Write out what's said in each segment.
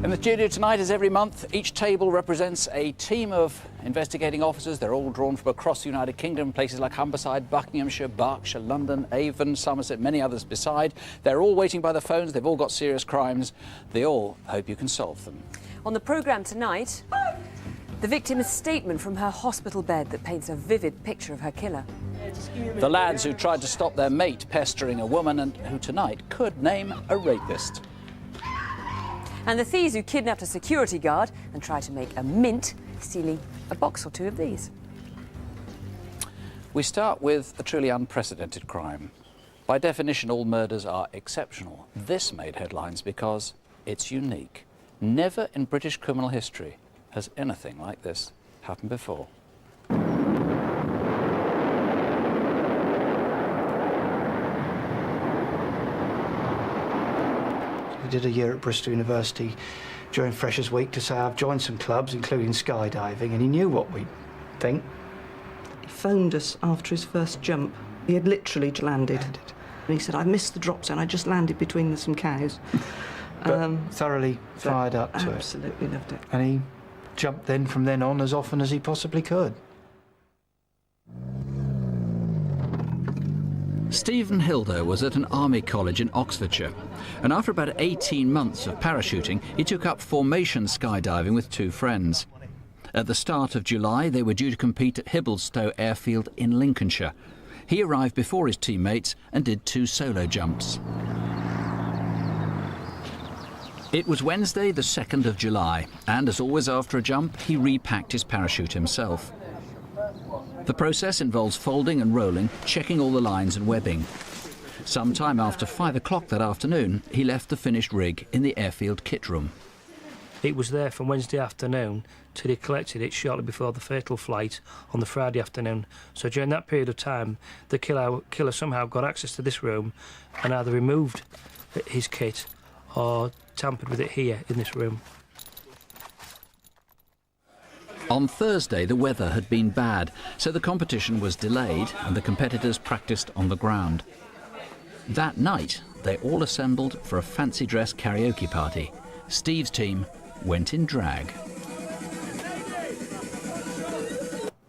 In the studio tonight, as every month, each table represents a team of investigating officers. They're all drawn from across the United Kingdom, places like Humberside, Buckinghamshire, Berkshire, London, Avon, Somerset, many others beside. They're all waiting by the phones. They've all got serious crimes. They all hope you can solve them. On the programme tonight, the victim's statement from her hospital bed that paints a vivid picture of her killer. The lads who tried to stop their mate pestering a woman and who tonight could name a rapist. And the thieves who kidnapped a security guard and tried to make a mint, stealing a box or two of these. We start with a truly unprecedented crime. By definition, all murders are exceptional. This made headlines because it's unique. Never in British criminal history has anything like this happened before. I did a year at Bristol University during Freshers' Week to say I've joined some clubs, including skydiving, and he knew what we'd think. He phoned us after his first jump. He had literally landed. And he said, I missed the drop zone, I just landed between some cows. But thoroughly fired up to it. Absolutely loved it. And he jumped then from then on as often as he possibly could. Stephen Hilder was at an army college in Oxfordshire, and after about 18 months of parachuting, he took up formation skydiving with two friends. At the start of July, they were due to compete at Hibblesstow Airfield in Lincolnshire. He arrived before his teammates and did two solo jumps. It was Wednesday, the 2nd of July, and as always after a jump, he repacked his parachute himself. The process involves folding and rolling, checking all the lines and webbing. Sometime after 5 o'clock that afternoon, he left the finished rig in the airfield kit room. It was there from Wednesday afternoon till he collected it shortly before the fatal flight on the Friday afternoon. So during that period of time, the killer somehow got access to this room and either removed his kit or tampered with it here in this room. On Thursday, the weather had been bad, so the competition was delayed and the competitors practiced on the ground. That night, they all assembled for a fancy dress karaoke party. Steve's team went in drag.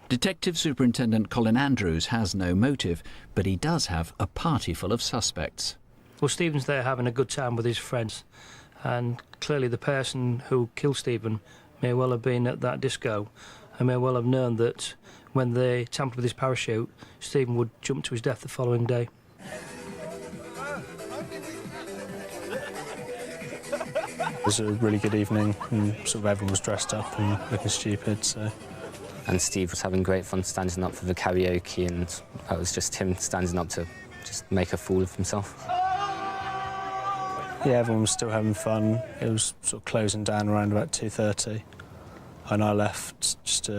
Detective Superintendent Colin Andrews has no motive, but he does have a party full of suspects. Well, Stephen's there having a good time with his friends, and clearly the person who killed Stephen may well have been at that disco and may well have known that when they tampered with his parachute, Stephen would jump to his death the following day. It was a really good evening, and sort of everyone was dressed up and looking stupid, so... And Steve was having great fun standing up for the karaoke, and that was just him standing up to just make a fool of himself. Yeah, everyone was still having fun. It was sort of closing down around about 2:30, and I left just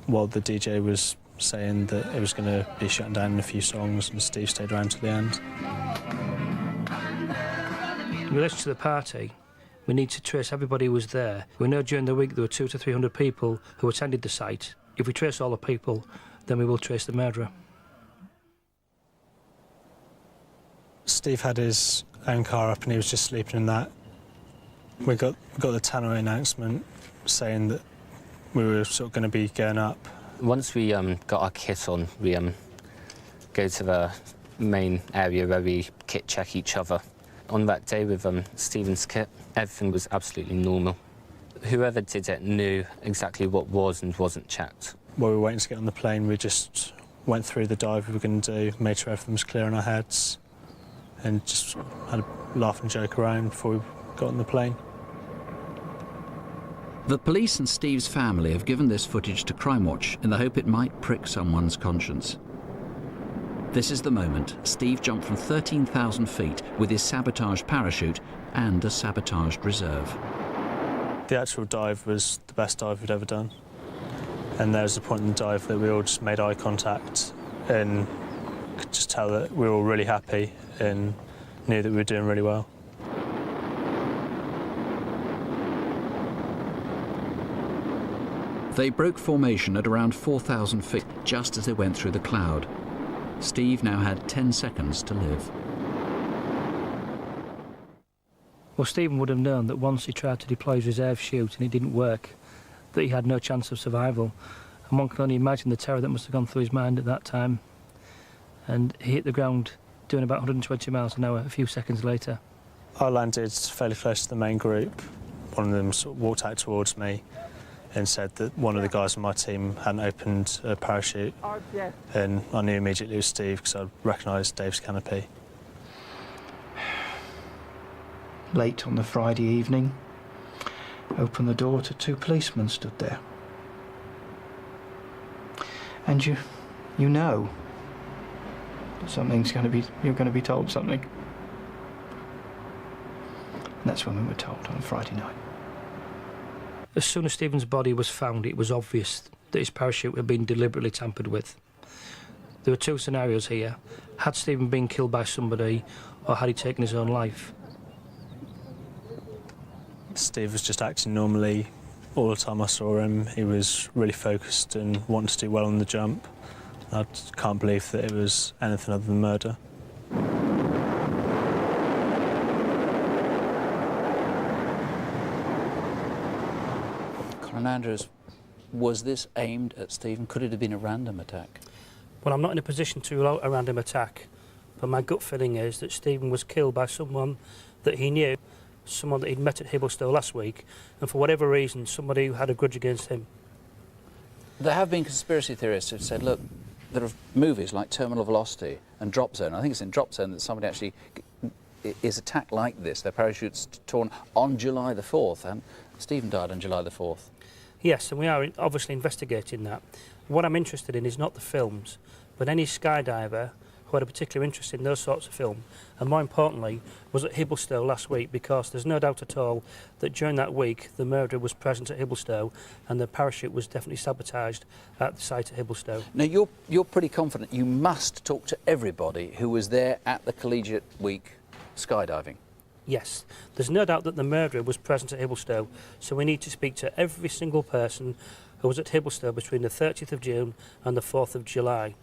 while the DJ was saying that it was going to be shutting down in a few songs, and Steve stayed around till the end. In relation to the party, we need to trace everybody who was there. We know during the week there were 200 to 300 people who attended the site. If we trace all the people, then we will trace the murderer. Steve had his own car up and he was just sleeping in that. We got the tannoy announcement saying that we were sort of going to be going up. Once we got our kit on, we go to the main area where we kit check each other. On that day with Stephen's kit, everything was absolutely normal. Whoever did it knew exactly what was and wasn't checked. While we were waiting to get on the plane, we just went through the dive we were going to do, made sure everything was clear in our heads, and just had a laugh and joke around before we got on the plane. The police and Steve's family have given this footage to Crimewatch in the hope it might prick someone's conscience. This is the moment Steve jumped from 13,000 feet with his sabotaged parachute and a sabotaged reserve. The actual dive was the best dive we'd ever done. And there was a point in the dive that we all just made eye contact and could just tell that we were all really happy and knew that we were doing really well. They broke formation at around 4,000 feet just as they went through the cloud. Steve now had 10 seconds to live. Well, Stephen would have known that once he tried to deploy his reserve chute and it didn't work, that he had no chance of survival. And one can only imagine the terror that must have gone through his mind at that time. And he hit the ground doing about 120 miles an hour a few seconds later. I landed fairly close to the main group. One of them sort of walked out towards me and said that one of the guys on my team hadn't opened a parachute. And I knew immediately it was Steve because I recognised Dave's canopy. Late on the Friday evening, opened the door to 2 policemen stood there. And you know that you're going to be told something. And that's when we were told on a Friday night. As soon as Stephen's body was found, it was obvious that his parachute had been deliberately tampered with. There were 2 scenarios here. Had Stephen been killed by somebody, or had he taken his own life? Steve was just acting normally all the time I saw him. He was really focused and wanted to do well on the jump. I can't believe that it was anything other than murder. Colin Andrews, was this aimed at Stephen? Could it have been a random attack? Well, I'm not in a position to rule out a random attack, but my gut feeling is that Stephen was killed by someone that he knew, someone that he'd met at Hibblestone last week, and for whatever reason, somebody who had a grudge against him. There have been conspiracy theorists who've said, look, there are movies like Terminal Velocity and Drop Zone. I think it's in Drop Zone that somebody actually is attacked like this. Their parachute's torn on July the 4th, and Stephen died on July the 4th. Yes, and we are obviously investigating that. What I'm interested in is not the films, but any skydiver who had a particular interest in those sorts of film, and more importantly, was at Hibblestone last week, because there's no doubt at all that during that week the murderer was present at Hibblestone and the parachute was definitely sabotaged at the site at Hibblestone. Now, you're pretty confident you must talk to everybody who was there at the Collegiate Week skydiving. Yes, there's no doubt that the murderer was present at Hibblestone, so we need to speak to every single person who was at Hibblestone between the 30th of June and the 4th of July.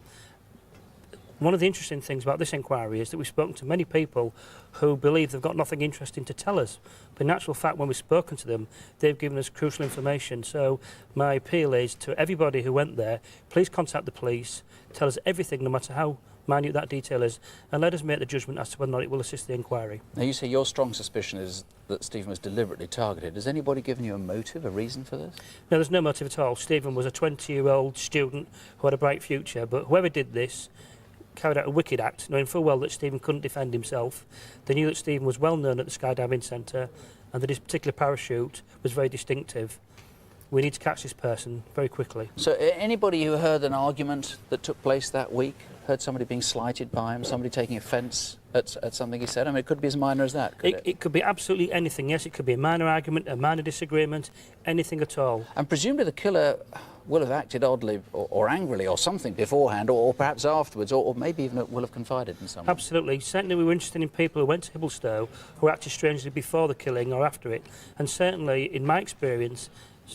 One of the interesting things about this inquiry is that we've spoken to many people who believe they've got nothing interesting to tell us. But in actual fact, when we've spoken to them, they've given us crucial information. So my appeal is to everybody who went there, please contact the police, tell us everything, no matter how minute that detail is, and let us make the judgment as to whether or not it will assist the inquiry. Now, you say your strong suspicion is that Stephen was deliberately targeted. Has anybody given you a motive, a reason for this? No, there's no motive at all. Stephen was a 20-year-old student who had a bright future, but whoever did this carried out a wicked act, knowing full well that Stephen couldn't defend himself. They knew that Stephen was well known at the skydiving centre and that his particular parachute was very distinctive. We need to catch this person very quickly. So anybody who heard an argument that took place that week, heard somebody being slighted by him, somebody taking offence at something he said? I mean, it could be as minor as that, could it? It could be absolutely anything, yes. It could be a minor argument, a minor disagreement, anything at all. And presumably the killer will have acted oddly or angrily or something beforehand, or perhaps afterwards, or maybe even will have confided in someone. Absolutely. Certainly we were interested in people who went to Hibblestone who acted strangely before the killing or after it. And certainly, in my experience,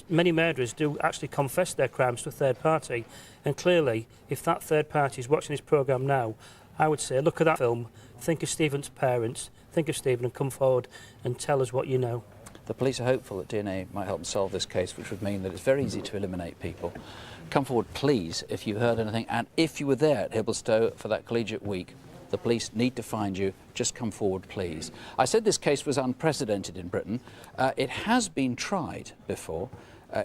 many murderers do actually confess their crimes to a third party. And clearly, if that third party is watching this programme now, I would say, look at that film, think of Stephen's parents, think of Stephen and come forward and tell us what you know. The police are hopeful that DNA might help them solve this case, which would mean that it's very easy to eliminate people. Come forward, please, if you heard anything, and if you were there at Hibblestone for that Collegiate Week. The police need to find you. Just come forward, please. I said this case was unprecedented in Britain. It has been tried before.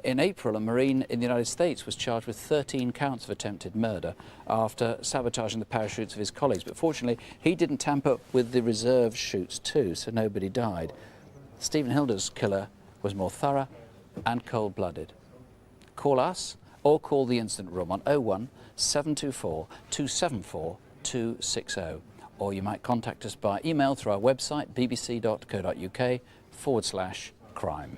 In April, a Marine in the United States was charged with 13 counts of attempted murder after sabotaging the parachutes of his colleagues. But fortunately, he didn't tamper with the reserve chutes too, so nobody died. Stephen Hilder's killer was more thorough and cold-blooded. Call us or call the incident room on 01 724 274 260, or you might contact us by email through our website bbc.co.uk/crime.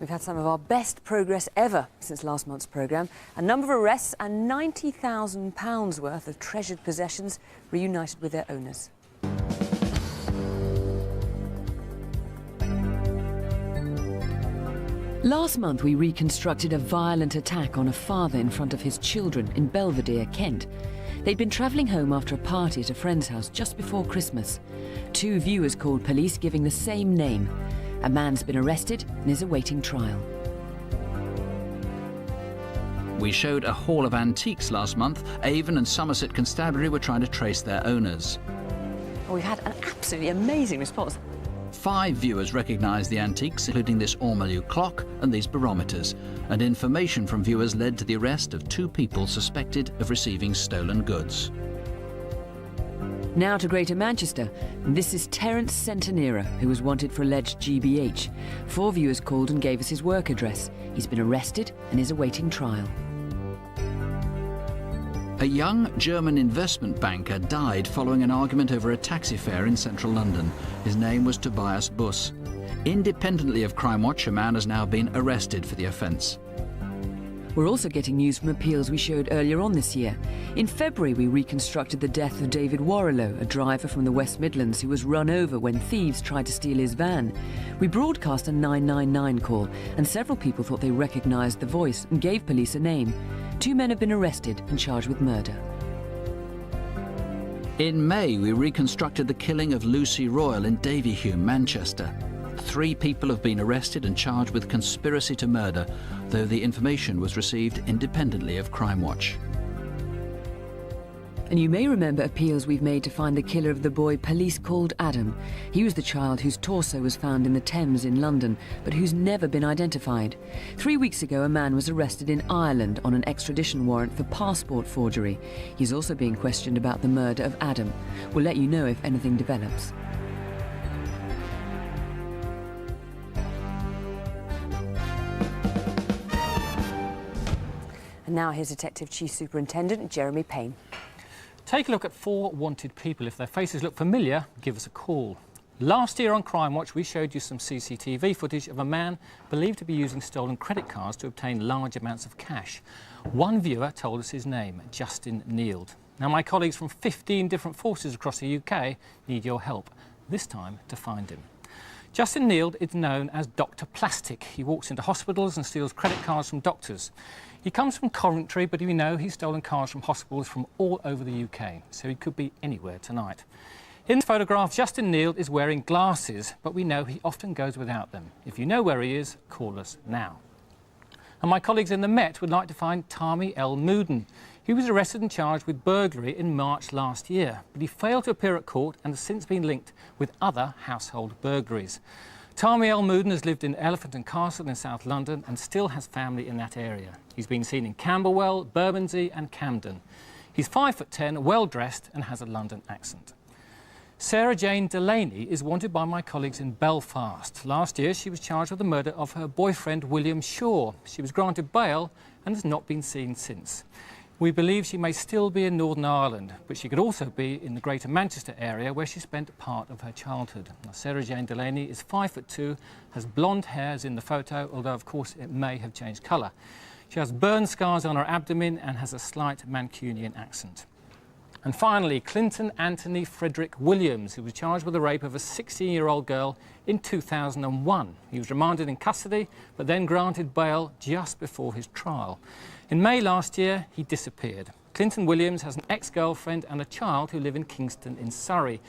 We've had some of our best progress ever since last month's programme. A number of arrests and £90,000 worth of treasured possessions reunited with their owners. Last month we reconstructed a violent attack on a father in front of his children in Belvedere, Kent. They'd been travelling home after a party at a friend's house just before Christmas. 2 viewers called police giving the same name. A man's been arrested and is awaiting trial. We showed a haul of antiques last month. Avon and Somerset Constabulary were trying to trace their owners. Oh, we've had an absolutely amazing response. 5 viewers recognised the antiques, including this ormolu clock and these barometers, and information from viewers led to the arrest of 2 people suspected of receiving stolen goods. Now to Greater Manchester. This is Terence Centenera, who was wanted for alleged GBH. 4 viewers called and gave us his work address. He's been arrested and is awaiting trial. A young German investment banker died following an argument over a taxi fare in central London. His name was Tobias Buss. Independently of Crimewatch, a man has now been arrested for the offence. We're also getting news from appeals we showed earlier on this year. In February, we reconstructed the death of David Warrilow, a driver from the West Midlands who was run over when thieves tried to steal his van. We broadcast a 999 call, and several people thought they recognised the voice and gave police a name. 2 men have been arrested and charged with murder. In May, we reconstructed the killing of Lucy Royal in Davyhulme, Manchester. 3 people have been arrested and charged with conspiracy to murder, though the information was received independently of Crimewatch. And you may remember appeals we've made to find the killer of the boy police called Adam. He was the child whose torso was found in the Thames in London, but who's never been identified. 3 weeks ago, a man was arrested in Ireland on an extradition warrant for passport forgery. He's also being questioned about the murder of Adam. We'll let you know if anything develops. And now here's Detective Chief Superintendent Jeremy Payne. Take a look at 4 wanted people. If their faces look familiar, give us a call. Last year on Crimewatch, we showed you some CCTV footage of a man believed to be using stolen credit cards to obtain large amounts of cash. 1 viewer told us his name, Justin Neild. Now, my colleagues from 15 different forces across the UK need your help, this time to find him. Justin Neild is known as Dr. Plastic. He walks into hospitals and steals credit cards from doctors. He comes from Coventry, but we know he's stolen cards from hospitals from all over the UK, so he could be anywhere tonight. In the photograph, Justin Neild is wearing glasses, but we know he often goes without them. If you know where he is, call us now. And my colleagues in the Met would like to find Tommy L. Mooden. He was arrested and charged with burglary in March last year, but he failed to appear at court and has since been linked with other household burglaries. Tommy L. Mooden has lived in Elephant and Castle in South London and still has family in that area. He's been seen in Camberwell, Bermondsey and Camden. He's 5'10", well-dressed and has a London accent. Sarah Jane Delaney is wanted by my colleagues in Belfast. Last year, she was charged with the murder of her boyfriend, William Shaw. She was granted bail and has not been seen since. We believe she may still be in Northern Ireland, but she could also be in the Greater Manchester area where she spent part of her childhood. Now, Sarah Jane Delaney is 5'2", has blonde hair as in the photo, although of course it may have changed colour. She has burn scars on her abdomen and has a slight Mancunian accent. And finally, Clinton Anthony Frederick Williams, who was charged with the rape of a 16-year-old girl in 2001. He was remanded in custody, but then granted bail just before his trial. In May last year, he disappeared. Clinton Williams has an ex-girlfriend and a child who live in Kingston in Surrey.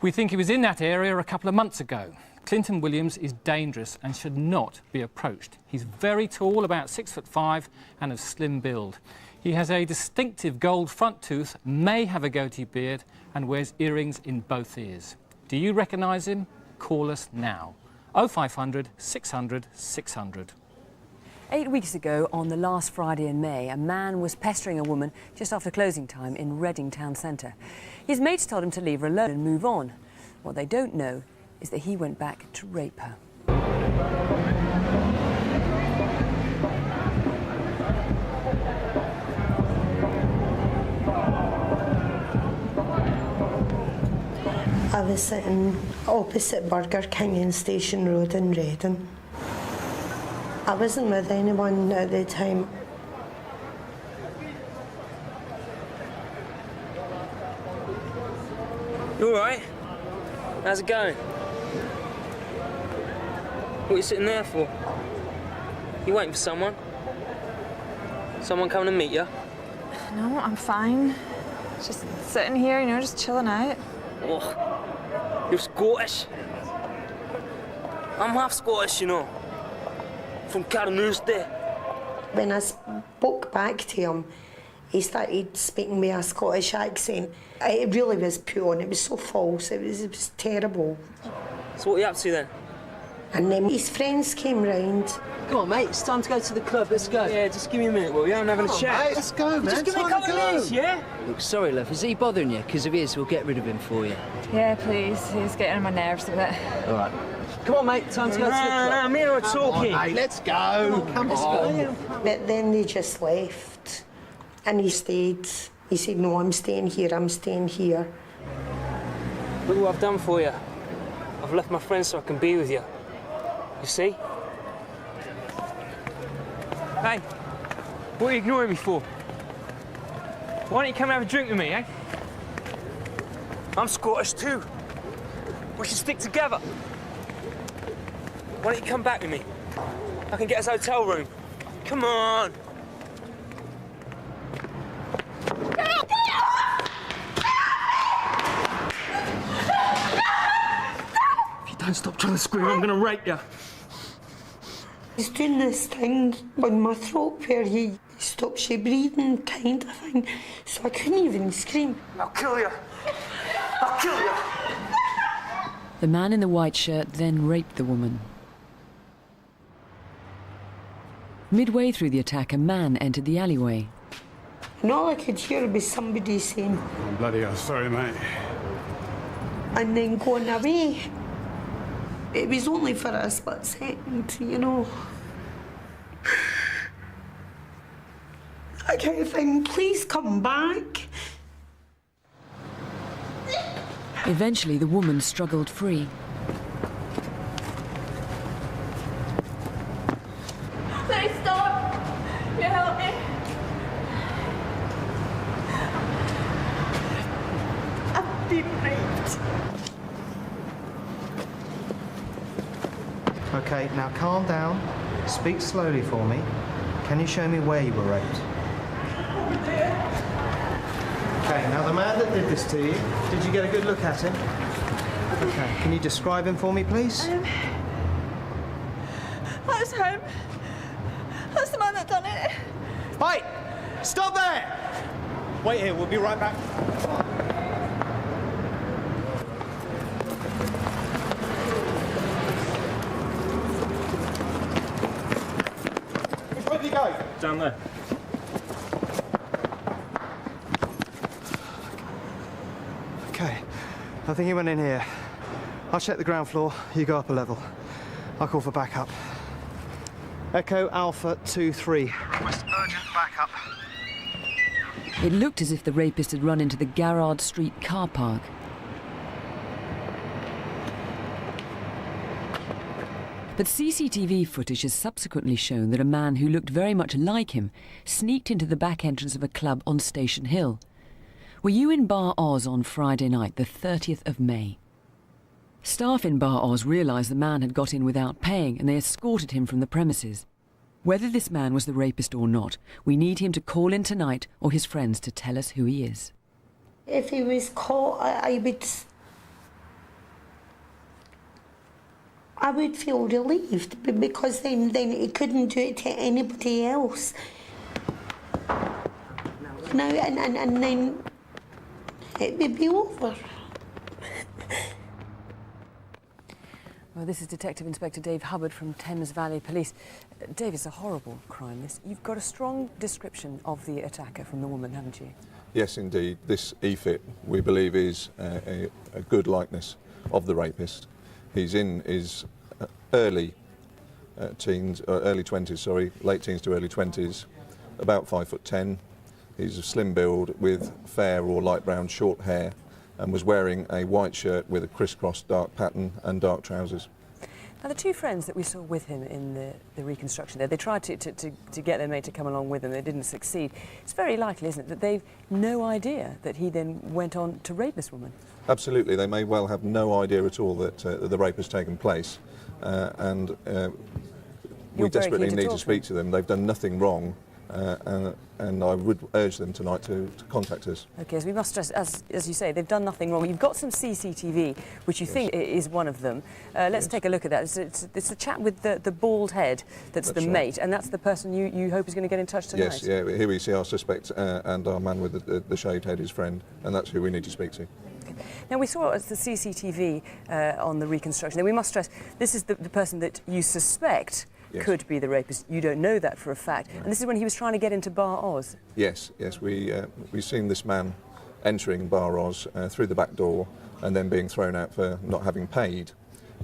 We think he was in that area a couple of months ago. Clinton Williams is dangerous and should not be approached. He's very tall, about 6'5", and of slim build. He has a distinctive gold front tooth, may have a goatee beard, and wears earrings in both ears. Do you recognise him? Call us now. 0500 600 600. 8 weeks ago, on the last Friday in May, a man was pestering a woman just after closing time in Reading town centre. His mates told him to leave her alone and move on. What they don't know is that he went back to rape her. I was sitting opposite Burger King in Station Road in Reading. I wasn't with anyone at the time. You alright? How's it going? What are you sitting there for? You waiting for someone? Someone coming to meet you? No, I'm fine. Just sitting here, you know, just chilling out. Oh, you're Scottish. I'm half Scottish, you know. From Carnoustie. When I spoke back to him, he started speaking with a Scottish accent. It really was put on. It was so false. It was terrible. So what are you up to then? And then his friends came round. Come on, mate, it's time to go to the club. Let's go. Yeah, just give me a minute, will you? I'm having a chat. Mate, let's go, man. Just give me a couple of minutes, yeah? Look, sorry, love. Is he bothering you? Because if he is, we'll get rid of him for you. Yeah, please. He's getting on my nerves a bit. All right. Come on, mate, time to go to the club. No, me and we're talking. Mate, let's go. Come on. But then they just left. And he stayed. He said, no, I'm staying here, I'm staying here. Look what I've done for you. I've left my friends so I can be with you. You see? Hey, what are you ignoring me for? Why don't you come and have a drink with me, eh? I'm Scottish too. We should stick together. Why don't you come back with me? I can get us a hotel room. Come on. If you don't stop trying to scream, I'm gonna rape you. He's doing this thing on my throat where he stops you breathing kind of thing. So I couldn't even scream. I'll kill you. I'll kill you. The man in the white shirt then raped the woman. Midway through the attack, a man entered the alleyway. And all I could hear was somebody saying, Oh, bloody hell, sorry, mate. and then going away. It was only for a split second, you know. I kind of think, please come back. Eventually, the woman struggled free. Please stop! You help me. I've been raped. OK, now calm down. Speak slowly for me. Can you show me where you were raped? OK, now the man that did this to you, did you get a good look at him? OK, can you describe him for me, please? That's him. That's the man that done it. Hey! Stop there! Wait here, we'll be right back. Where did you go? Down there. OK, I think he went in here. I'll check the ground floor, you go up a level. I'll call for backup. Echo Alpha 2-3. Request urgent backup. It looked as if the rapist had run into the Garrard Street car park. But CCTV footage has subsequently shown that a man who looked very much like him sneaked into the back entrance of a club on Station Hill. Were you in Bar Oz on Friday night, the 30th of May? Staff in Bar Oz realised the man had got in without paying and they escorted him from the premises. Whether this man was the rapist or not, we need him to call in tonight or his friends to tell us who he is. If he was caught, I would feel relieved because then he couldn't do it to anybody else. No, and then it would be over. Well, this is Detective Inspector Dave Hubbard from Thames Valley Police. Dave, it's a horrible crime, this. You've got a strong description of the attacker from the woman, haven't you? Yes, indeed. This EFIT, we believe, is a good likeness of the rapist. He's in his early teens, early 20s, sorry, late teens to early 20s, about 5'10". He's a slim build with fair or light brown short hair and was wearing a white shirt with a crisscross dark pattern and dark trousers. Now, the two friends that we saw with him in the reconstruction there, they tried to get their mate to come along with them. They didn't succeed. It's very likely, isn't it, that they've no idea that he then went on to rape this woman? Absolutely. They may well have no idea at all that the rape has taken place. We desperately need to speak to them. They've done nothing wrong. and I would urge them tonight to contact us. OK, so we must stress, as you say, they've done nothing wrong. You've got some CCTV, which you think is one of them. Let's take a look at that. It's the chap with the bald head that's the mate, and that's the person you hope is going to get in touch tonight. Yes, yeah, here we see our suspect and our man with the shaved head, his friend, and that's who we need to speak to. Now, we saw the CCTV on the reconstruction. Now, we must stress, this is the person that you suspect could be the rapist. You don't know that for a fact. And this is when he was trying to get into Bar Oz. Yes, we've seen this man entering Bar Oz through the back door and then being thrown out for not having paid.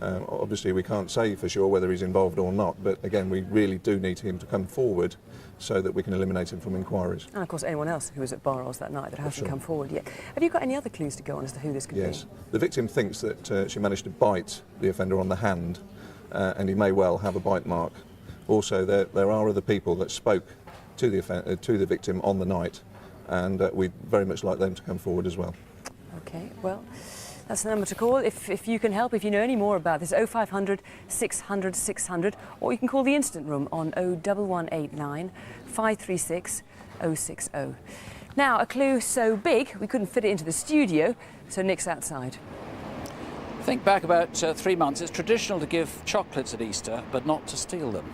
Obviously, we can't say for sure whether he's involved or not, but again, we really do need him to come forward so that we can eliminate him from inquiries. And of course, anyone else who was at Bar Oz that night that hasn't come forward yet. Have you got any other clues to go on as to who this could be? Yes. The victim thinks that she managed to bite the offender on the hand, and he may well have a bite mark. Also, there are other people that spoke to the victim on the night, and we'd very much like them to come forward as well. OK, well, that's the number to call if you can help, if you know any more about this. 0500 600 600, or you can call the Instant Room on 01189 536 060. Now, a clue so big we couldn't fit it into the studio, so Nick's outside. Think back about 3 months. It's traditional to give chocolates at Easter, but not to steal them.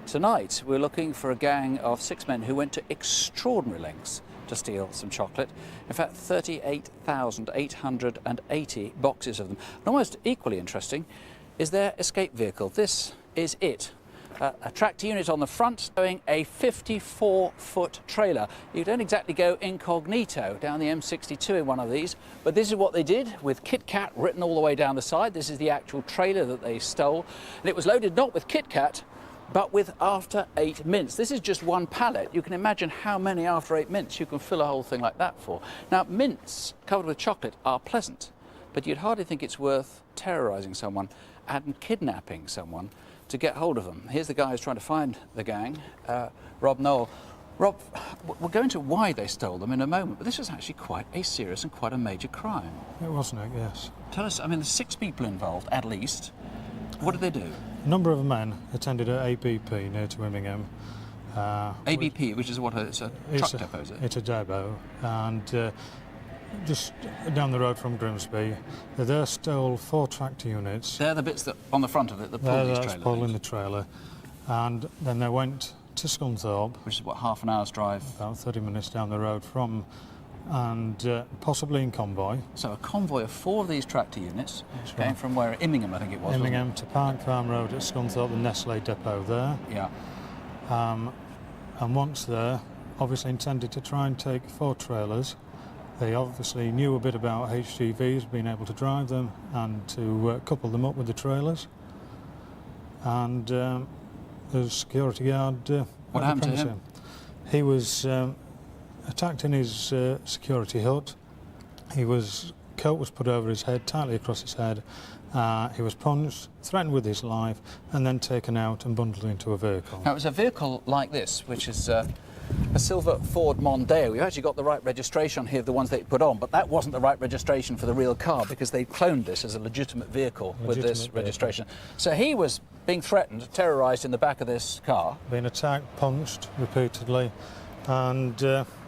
Tonight, we're looking for a gang of 6 men who went to extraordinary lengths to steal some chocolate. In fact, 38,880 boxes of them. And almost equally interesting is their escape vehicle. This is it. A tractor unit on the front showing a 54-foot trailer. You don't exactly go incognito down the M62 in one of these, but this is what they did with Kit Kat written all the way down the side. This is the actual trailer that they stole, and it was loaded not with Kit Kat, but with After 8 mints. This is just one pallet. You can imagine how many After 8 mints you can fill a whole thing like that for. Now, mints covered with chocolate are pleasant, but you'd hardly think it's worth terrorising someone and kidnapping someone to get hold of them. Here's the guy who's trying to find the gang, Rob Noel. Rob, we'll go into why they stole them in a moment, but this was actually quite a serious and quite a major crime. It wasn't it, yes. Tell us, I mean, there's 6 people involved, at least. What did they do? A number of men attended at ABP near to Immingham. ABP, which is what, it's a truck depot, is it? It's a depot, and just down the road from Grimsby, they there stole 4 tractor units. They're the bits that on the front of it that pull these trailers. Pulling the trailer, and then they went to Scunthorpe, which is what, half an hour's drive? About 30 minutes down the road from, and possibly in convoy. So a convoy of 4 of these tractor units came from where? Immingham, I think it was. Immingham to Park Farm Road at Scunthorpe, the Nestle depot there. Yeah. And once there, obviously intended to try and take 4 trailers. They obviously knew a bit about HGVs, being able to drive them and to couple them up with the trailers. And the security guard... what happened to him? He was attacked in his security hut. Coat was put over his head, tightly across his head. He was punched, threatened with his life, and then taken out and bundled into a vehicle. Now, it was a vehicle like this, which is a silver Ford Mondeo. We've actually got the right registration on here of the ones they put on, but that wasn't the right registration for the real car because they cloned this as a legitimate vehicle with this registration. So he was being threatened, terrorised in the back of this car. Being attacked, punched repeatedly, and...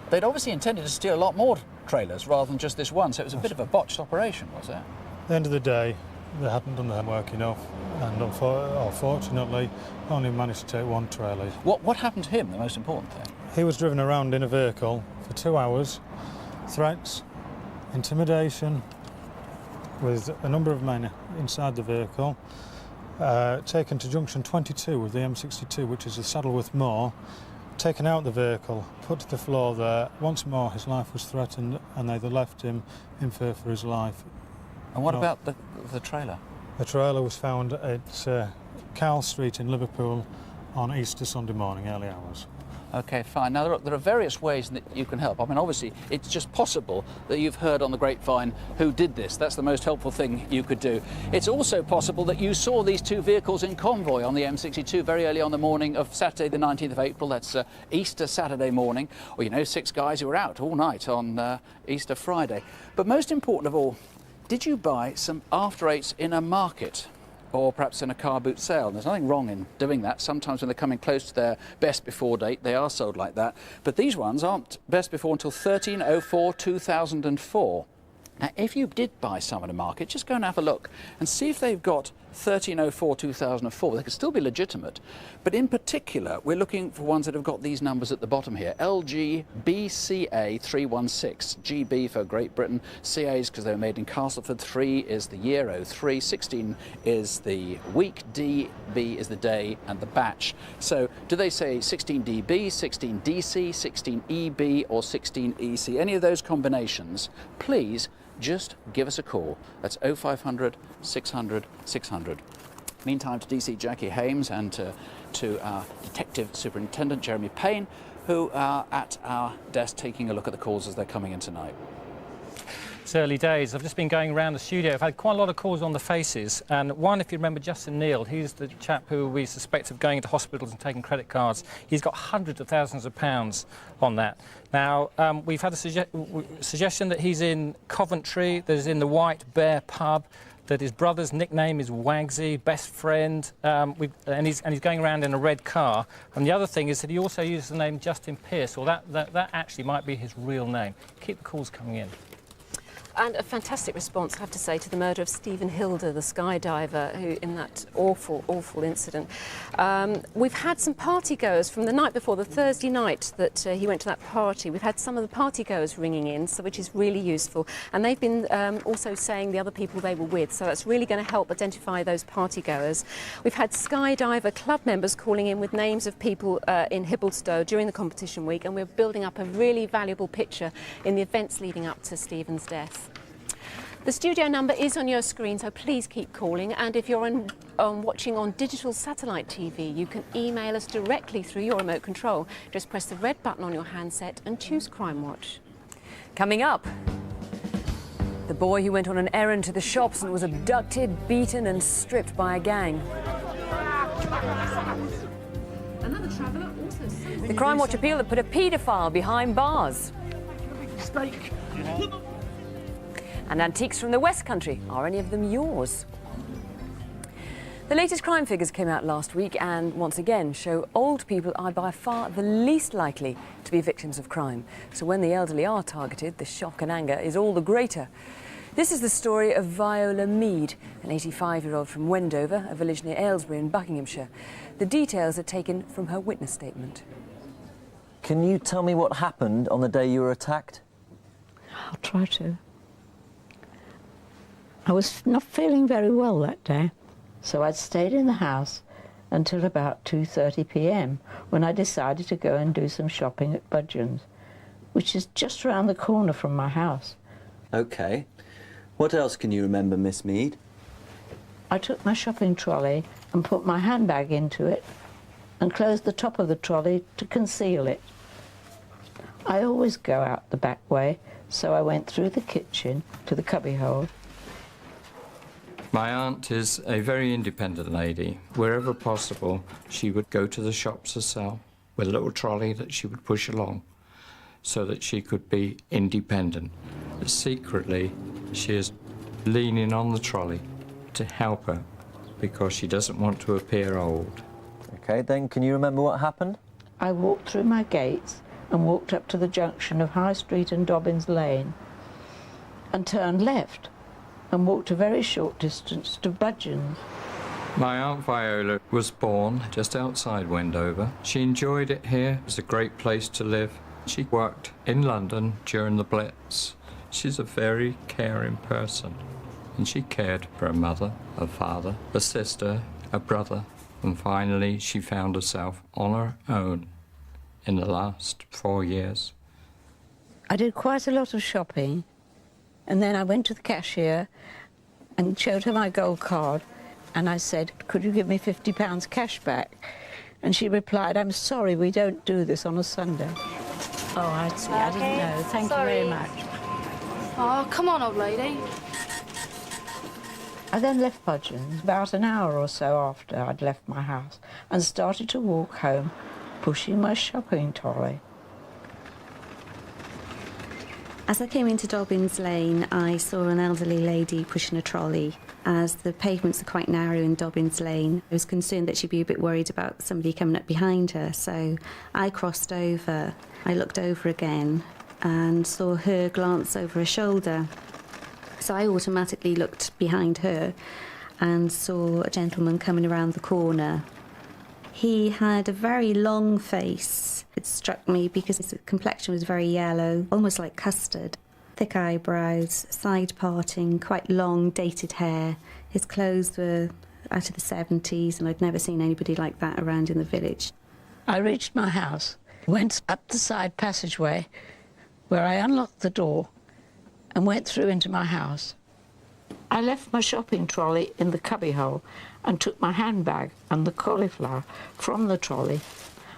they'd obviously intended to steal a lot more trailers rather than just this one, so it was a bit of a botched operation, was it? At the end of the day, they hadn't done their work enough, and unfortunately, only managed to take 1 trailer. What happened to him, the most important thing? He was driven around in a vehicle for 2 hours, threats, intimidation, with a number of men inside the vehicle, taken to junction 22 with the M62, which is the Saddleworth Moor, taken out the vehicle, put to the floor there. Once more his life was threatened and they left him in fear for his life. And what about the trailer? The trailer was found at Carl Street in Liverpool on Easter Sunday morning, early hours. OK, fine. Now, there are various ways that you can help. I mean, obviously, it's just possible that you've heard on the grapevine who did this. That's the most helpful thing you could do. It's also possible that you saw these 2 vehicles in convoy on the M62 very early on the morning of Saturday, the 19th of April. That's Easter Saturday morning. Or, you know, 6 guys who were out all night on Easter Friday. But most important of all, did you buy some After 8s in a market? or perhaps in a car boot sale. There's nothing wrong in doing that. Sometimes when they're coming close to their best before date, they are sold like that. But these ones aren't best before until 13/04/2004. Now, if you did buy some at a market, just go and have a look and see if they've got 13/04/2004. They could still be legitimate, but in particular, we're looking for ones that have got these numbers at the bottom here. LG BCA 316. GB for Great Britain. CA is because they were made in Castleford. 3 is the year, 03. 16 is the week. DB is the day, and the batch. So, do they say 16DB, 16DC, 16EB, or 16EC? Any of those combinations, please just give us a call. That's 0500 600 600. Meantime, to DC Jackie Hames and to our Detective Superintendent Jeremy Payne, who are at our desk taking a look at the calls as they're coming in tonight. It's early days. I've just been going around the studio. I've had quite a lot of calls on the faces, and one, if you remember, Justin Neal, he's the chap who we suspect of going into hospitals and taking credit cards. He's got hundreds of thousands of pounds on that. Now, we've had a suggestion that he's in Coventry, that is in the White Bear pub, that his brother's nickname is Wagsy, best friend, and he's going around in a red car. And the other thing is that he also uses the name Justin Pearce, or that actually might be his real name. Keep the calls coming in. And a fantastic response, I have to say, to the murder of Stephen Hilder, the skydiver, who in that awful, awful incident. We've had some partygoers from the night before, the Thursday night that he went to that party. We've had some of the partygoers ringing in, so which is really useful. And they've been also saying the other people they were with, so that's really going to help identify those partygoers. We've had skydiver club members calling in with names of people in Hibblestow during the competition week, and we're building up a really valuable picture in the events leading up to Stephen's death. The studio number is on your screen, so please keep calling. And if you're watching on digital satellite TV, you can email us directly through your remote control. Just press the red button on your handset and choose Crimewatch. Coming up, the boy who went on an errand to the shops and was abducted, beaten and stripped by a gang. Another traveller also... The Crimewatch appeal that put a paedophile behind bars. Steak. And antiques from the West Country. Are any of them yours? The latest crime figures came out last week and once again show old people are by far the least likely to be victims of crime. So when the elderly are targeted, the shock and anger is all the greater. This is the story of Viola Mead, an 85-year-old from Wendover, a village near Aylesbury in Buckinghamshire. The details are taken from her witness statement. Can you tell me what happened on the day you were attacked? I'll try to. I was not feeling very well that day, so I'd stayed in the house until about 2:30 p.m. when I decided to go and do some shopping at Budgeon's, which is just around the corner from my house. OK. What else can you remember, Miss Mead? I took my shopping trolley and put my handbag into it and closed the top of the trolley to conceal it. I always go out the back way, so I went through the kitchen to the cubbyhole. My aunt is a very independent lady. Wherever possible, she would go to the shops herself with a little trolley that she would push along so that she could be independent. But secretly, she is leaning on the trolley to help her because she doesn't want to appear old. OK, then can you remember what happened? I walked through my gates and walked up to the junction of High Street and Dobbins Lane and turned left and walked a very short distance to Budgeon's. My Aunt Viola was born just outside Wendover. She enjoyed it here. It was a great place to live. She worked in London during the Blitz. She's a very caring person, and she cared for her mother, her father, her sister, her brother, and finally she found herself on her own in the last 4 years. I did quite a lot of shopping, and then I went to the cashier and showed her my gold card, and I said, could you give me £50 cash back? And she replied, I'm sorry, we don't do this on a Sunday. Oh, I see, I didn't know. Thank you very much. Oh, come on, old lady. I then left Budgeon's about an hour or so after I'd left my house and started to walk home, pushing my shopping trolley. As I came into Dobbins Lane, I saw an elderly lady pushing a trolley as the pavements are quite narrow in Dobbins Lane. I was concerned that she'd be a bit worried about somebody coming up behind her, so I crossed over. I looked over again and saw her glance over her shoulder. So I automatically looked behind her and saw a gentleman coming around the corner. He had a very long face. It struck me because his complexion was very yellow, almost like custard. Thick eyebrows, side parting, quite long, dated hair. His clothes were out of the 70s, and I'd never seen anybody like that around in the village. I reached my house, went up the side passageway, where I unlocked the door and went through into my house. I left my shopping trolley in the cubbyhole and took my handbag and the cauliflower from the trolley.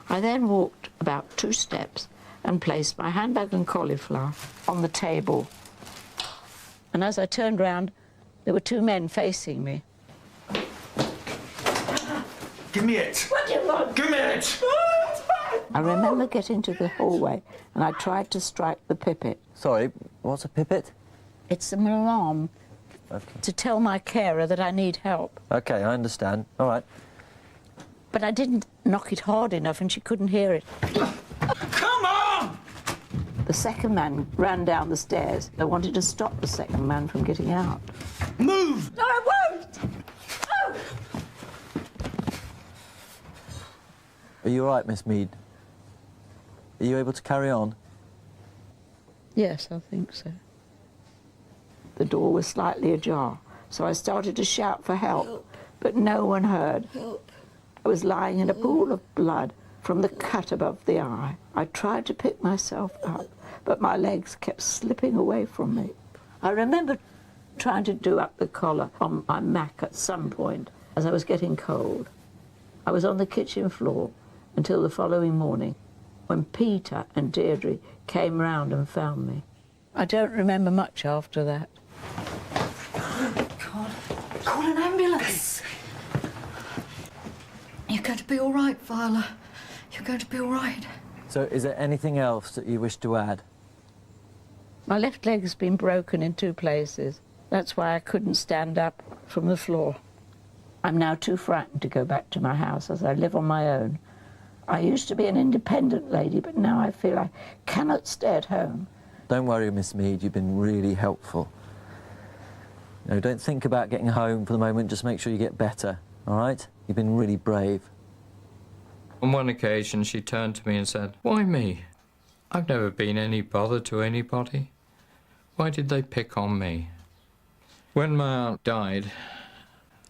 I then walked about 2 steps and placed my handbag and cauliflower on the table. And as I turned round, there were 2 men facing me. Give me it! What do you want? Give me it! I remember getting to the hallway and I tried to strike the pipit. Sorry, what's a pipit? It's an alarm to tell my carer that I need help. OK, I understand. All right. But I didn't knock it hard enough and she couldn't hear it. Come on! The second man ran down the stairs. I wanted to stop the second man from getting out. Move! No, I won't! Oh! Are you all right, Miss Mead? Are you able to carry on? Yes, I think so. The door was slightly ajar, so I started to shout for help, but no one heard. Help. I was lying in a pool of blood from the cut above the eye. I tried to pick myself up, but my legs kept slipping away from me. I remember trying to do up the collar on my Mac at some point as I was getting cold. I was on the kitchen floor until the following morning, when Peter and Deirdre came round and found me. I don't remember much after that. God, call an ambulance. You're going to be all right, Viola. You're going to be all right. So is there anything else that you wish to add? My left leg has been broken in 2 places. That's why I couldn't stand up from the floor. I'm now too frightened to go back to my house as I live on my own. I used to be an independent lady, but now I feel I cannot stay at home. Don't worry, Miss Mead, you've been really helpful. You know, don't think about getting home for the moment, just make sure you get better, all right? You've been really brave. On one occasion, she turned to me and said, "Why me? I've never been any bother to anybody. Why did they pick on me?" When my aunt died,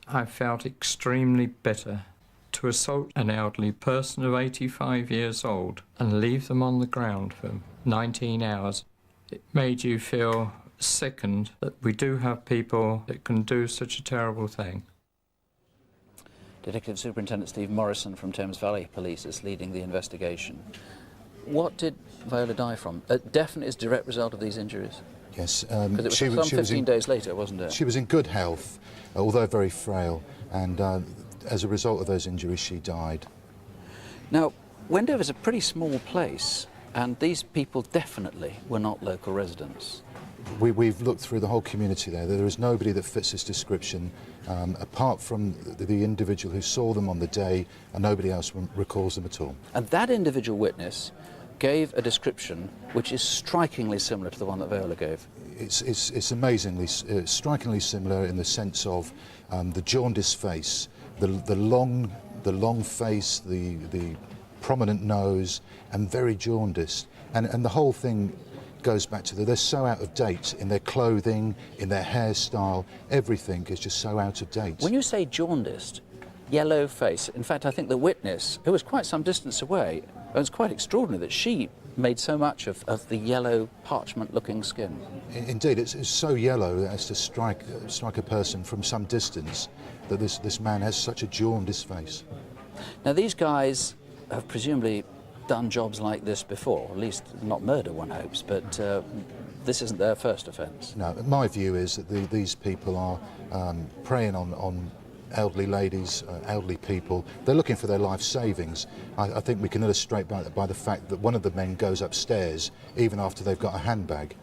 I felt extremely bitter. To assault an elderly person of 85 years old and leave them on the ground for 19 hours, it made you feel sickened that we do have people that can do such a terrible thing. Detective Superintendent Steve Morrison from Thames Valley Police is leading the investigation. What did Viola die from? A definite is direct result of these injuries? Yes. Because it was some 15 days later, wasn't it? She was in good health, although very frail, and as a result of those injuries, she died. Now, Wendover's a pretty small place, and these people definitely were not local residents. We've looked through the whole community there. There is nobody that fits this description, apart from the individual who saw them on the day, and nobody else recalls them at all. And that individual witness gave a description which is strikingly similar to the one that Viola gave. It's amazingly, strikingly similar in the sense of the jaundiced face, the long face, the prominent nose, and very jaundiced, and the whole thing goes back to they're so out of date in their clothing, in their hairstyle. Everything is just so out of date. When you say jaundiced, yellow face, in fact I think the witness, who was quite some distance away, it was quite extraordinary that she made so much of the yellow parchment-looking skin. Indeed, it's so yellow as to strike a person from some distance, that this man has such a jaundiced face. Now these guys have presumably done jobs like this before, at least not murder, one hopes, but this isn't their first offence. No, my view is that these people are preying on elderly ladies, elderly people. They're looking for their life savings. I think we can illustrate by the fact that one of the men goes upstairs even after they've got a handbag.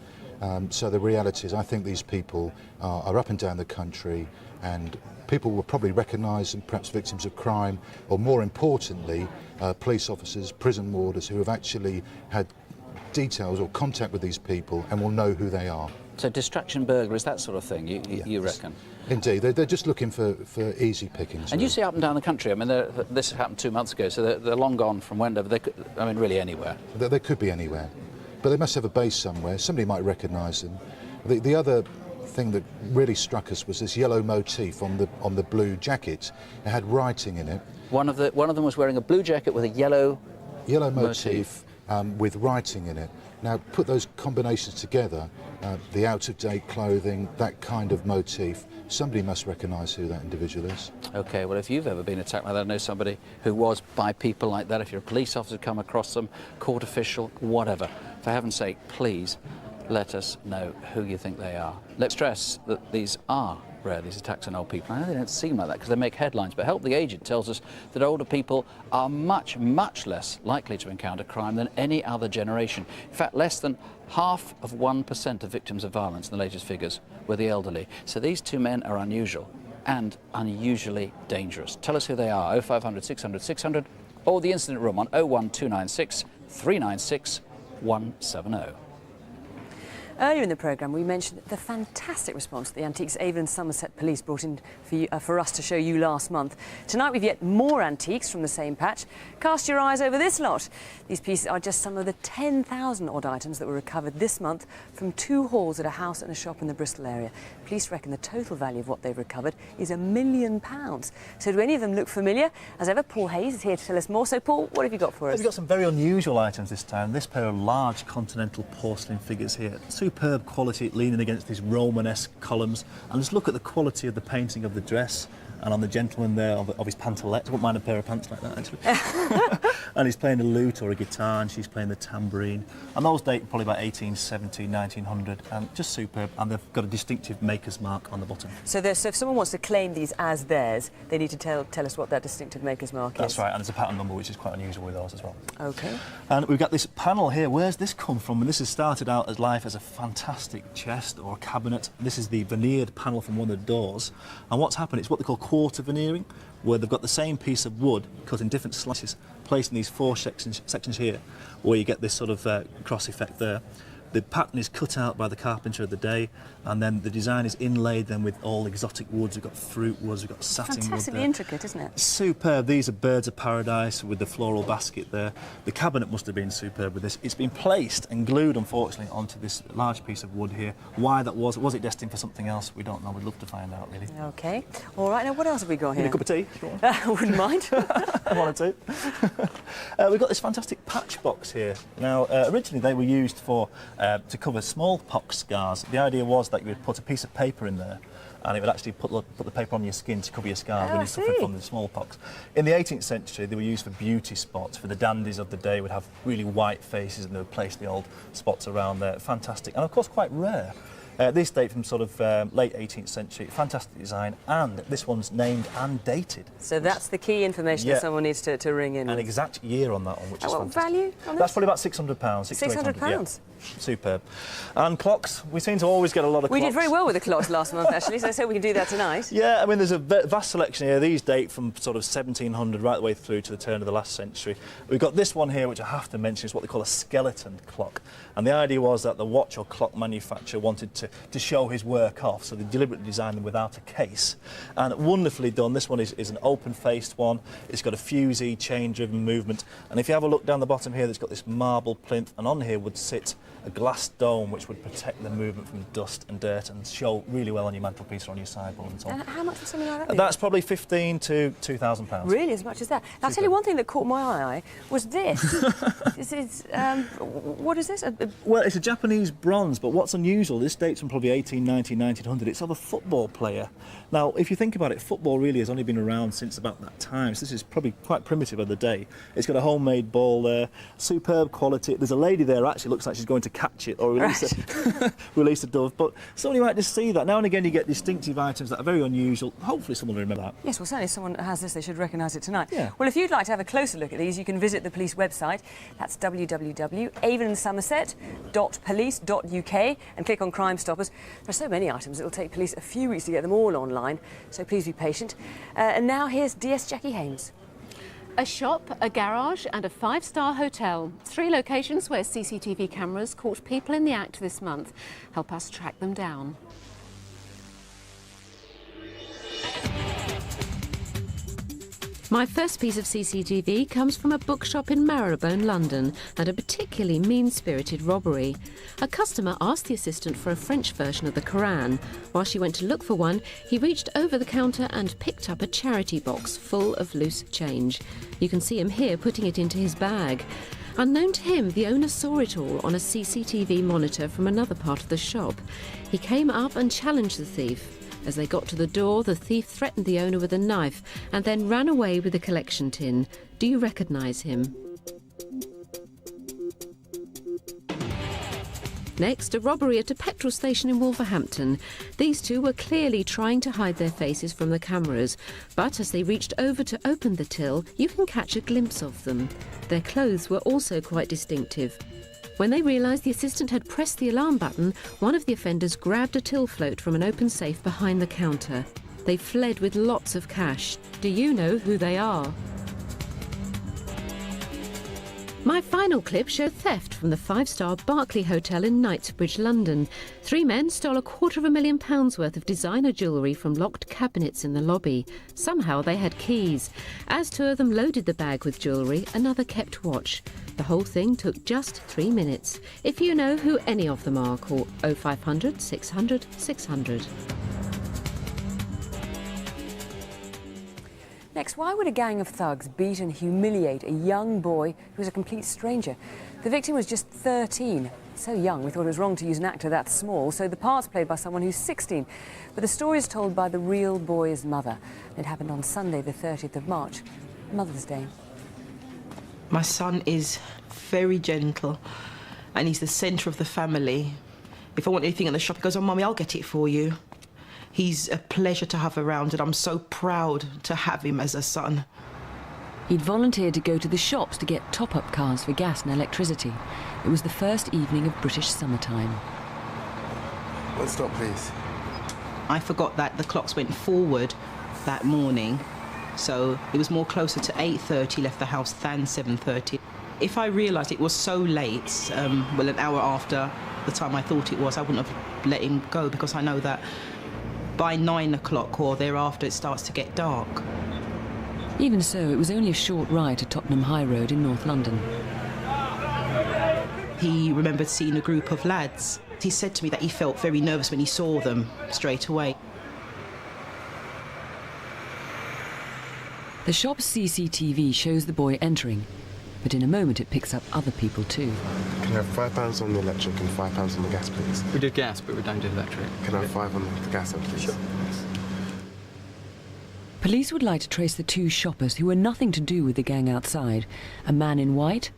So the reality is I think these people are up and down the country, and people will probably recognise them, perhaps victims of crime, or more importantly, police officers, prison warders who have actually had details or contact with these people and will know who they are. So distraction burglaries, that sort of thing, you reckon? Indeed, they're just looking for easy pickings. And you see up and down the country, I mean, this happened 2 months ago, so they're long gone from Wendover. They could, I mean, really anywhere. They could be anywhere, but they must have a base somewhere. Somebody might recognise them. The other thing that really struck us was this yellow motif on the blue jacket. It had writing in it. One of them was wearing a blue jacket with a yellow motif. With writing in it. Now, put those combinations together, the out-of-date clothing, that kind of motif, somebody must recognise who that individual is. OK, well, if you've ever been attacked like that, I know somebody who was by people like that. If you're a police officer, come across them, court official, whatever, for heaven's sake, please let us know who you think they are. Let's stress that these are rare, these attacks on old people. I know they don't seem like that because they make headlines, but Help the Aged tells us that older people are much, much less likely to encounter crime than any other generation. In fact, less than 0.5% of victims of violence in the latest figures were the elderly. So these two men are unusual and unusually dangerous. Tell us who they are, 0500 600 600, or the incident room on 01296 396 170. Earlier in the programme, we mentioned the fantastic response that the Antiques Avon and Somerset Police brought in for us to show you last month. Tonight, we've yet more antiques from the same patch. Cast your eyes over this lot. These pieces are just some of the 10,000 odd items that were recovered this month from 2 hauls at a house and a shop in the Bristol area. Police reckon the total value of what they've recovered is £1 million. So do any of them look familiar? As ever, Paul Hayes is here to tell us more. So, Paul, what have you got for us? We've got some very unusual items this time. This pair of large continental porcelain figures here. Superb quality, leaning against these Romanesque columns. And just look at the quality of the painting of the dress, and on the gentleman there of his pantalettes. I wouldn't mind a pair of pants like that, actually. And he's playing a lute or a guitar, and she's playing the tambourine. And those date probably about 1870, 1900, and just superb. And they've got a distinctive maker's mark on the bottom. So if someone wants to claim these as theirs, they need to tell us what that distinctive maker's mark is. That's right, and there's a pattern number, which is quite unusual with those as well. OK. And we've got this panel here. Where's this come from? And this has started out as life as a fantastic chest or a cabinet. This is the veneered panel from one of the doors. And what's happened, it's what they call quarter veneering, where they've got the same piece of wood cut in different slices, placed in these 4 sections here, where you get this sort of cross effect there. The pattern is cut out by the carpenter of the day, and then the design is inlaid then with all exotic woods. We've got fruit woods, we've got satin wood. Fantastically intricate, isn't it? Superb. These are birds of paradise with the floral basket there. The cabinet must have been superb with this. It's been placed and glued, unfortunately, onto this large piece of wood here. Why that was it destined for something else? We don't know. We'd love to find out, really. OK. All right, now what else have we got here? Need a cup of tea? I wouldn't mind. One or two. We've got this fantastic patch box here. Now, originally they were used for to cover smallpox scars. The idea was that you would put a piece of paper in there, and it would actually put the paper on your skin to cover your scars when you suffered from the smallpox. In the 18th century, they were used for beauty spots. For the dandies of the day would have really white faces, and they would place the old spots around there. Fantastic, and of course quite rare. These date from sort of late 18th century. Fantastic design, and this one's named and dated. So that's the key information that someone needs to ring in. An exact year on that one, which is fantastic. What value on That's probably about £600. £600? Yeah. Superb. And clocks, we seem to always get a lot of clocks. We did very well with the clocks last month, actually, so I said we can do that tonight. Yeah, I mean, there's a vast selection here. These date from sort of 1700 right the way through to the turn of the last century. We've got this one here, which I have to mention, is what they call a skeleton clock. And the idea was that the watch or clock manufacturer wanted to show his work off, so they deliberately designed them without a case. And wonderfully done. This one is an open-faced one. It's got a fusee, chain-driven movement. And if you have a look down the bottom here, it's got this marble plinth, and on here would sit a glass dome which would protect the movement from dust and dirt and show really well on your mantelpiece or on your sideboard and so on. And how much would something like that be? That's probably £1,500 to £2,000. Really, as much as that? Now, I'll tell you one thing that caught my eye was this. This is, what is this? Well, it's a Japanese bronze, but what's unusual, this dates dates from probably 1890, 1900. It's of a football player. Now, if you think about it, football really has only been around since about that time, so this is probably quite primitive of the day. It's got a homemade ball there, superb quality. There's a lady there actually looks like she's going to catch it or release a dove, but somebody might just see that. Now and again you get distinctive items that are very unusual. Hopefully someone will remember that. Yes, well, certainly if someone has this, they should recognise it tonight. Yeah. Well, if you'd like to have a closer look at these, you can visit the police website. That's www.avonandsomerset.police.uk and click on Crime Stoppers. There are so many items, it'll take police a few weeks to get them all online, so please be patient. And now here's DS Jackie Haynes. A shop, a garage and a 5-star hotel. 3 locations where CCTV cameras caught people in the act this month. Help us track them down. My first piece of CCTV comes from a bookshop in Marylebone, London, and a particularly mean-spirited robbery. A customer asked the assistant for a French version of the Koran. While she went to look for one, he reached over the counter and picked up a charity box full of loose change. You can see him here putting it into his bag. Unknown to him, the owner saw it all on a CCTV monitor from another part of the shop. He came up and challenged the thief. As they got to the door, the thief threatened the owner with a knife and then ran away with a collection tin. Do you recognise him? Next, a robbery at a petrol station in Wolverhampton. These two were clearly trying to hide their faces from the cameras, but as they reached over to open the till, you can catch a glimpse of them. Their clothes were also quite distinctive. When they realised the assistant had pressed the alarm button, one of the offenders grabbed a till float from an open safe behind the counter. They fled with lots of cash. Do you know who they are? My final clip showed theft from the 5-star Berkeley Hotel in Knightsbridge, London. 3 men stole £250,000 worth of designer jewellery from locked cabinets in the lobby. Somehow they had keys. As 2 of them loaded the bag with jewellery, another kept watch. The whole thing took just 3 minutes. If you know who any of them are, call 0500 600 600. Next, why would a gang of thugs beat and humiliate a young boy who was a complete stranger? The victim was just 13. So young, we thought it was wrong to use an actor that small, so the part's played by someone who's 16. But the story is told by the real boy's mother. It happened on Sunday, the 30th of March, Mother's Day. My son is very gentle and he's the centre of the family. If I want anything in the shop, he goes, "Oh, Mummy, I'll get it for you." He's a pleasure to have around and I'm so proud to have him as a son. He'd volunteered to go to the shops to get top-up cards for gas and electricity. It was the first evening of British summertime. One stop, please. I forgot that the clocks went forward that morning, so it was more closer to 8:30 left the house than 7:30. If I realised it was so late, well, an hour after the time I thought it was, I wouldn't have let him go because I know that by 9 o'clock or thereafter it starts to get dark. Even so, it was only a short ride to Tottenham High Road in North London. He remembered seeing a group of lads. He said to me that he felt very nervous when he saw them straight away. The shop's CCTV shows the boy entering, but in a moment it picks up other people too. Can I have £5 on the electric and £5 on the gas, please? We do gas, but we don't do electric. Can I have £5 on the gas, please? Sure. Police would like to trace the 2 shoppers who were nothing to do with the gang outside, a man in white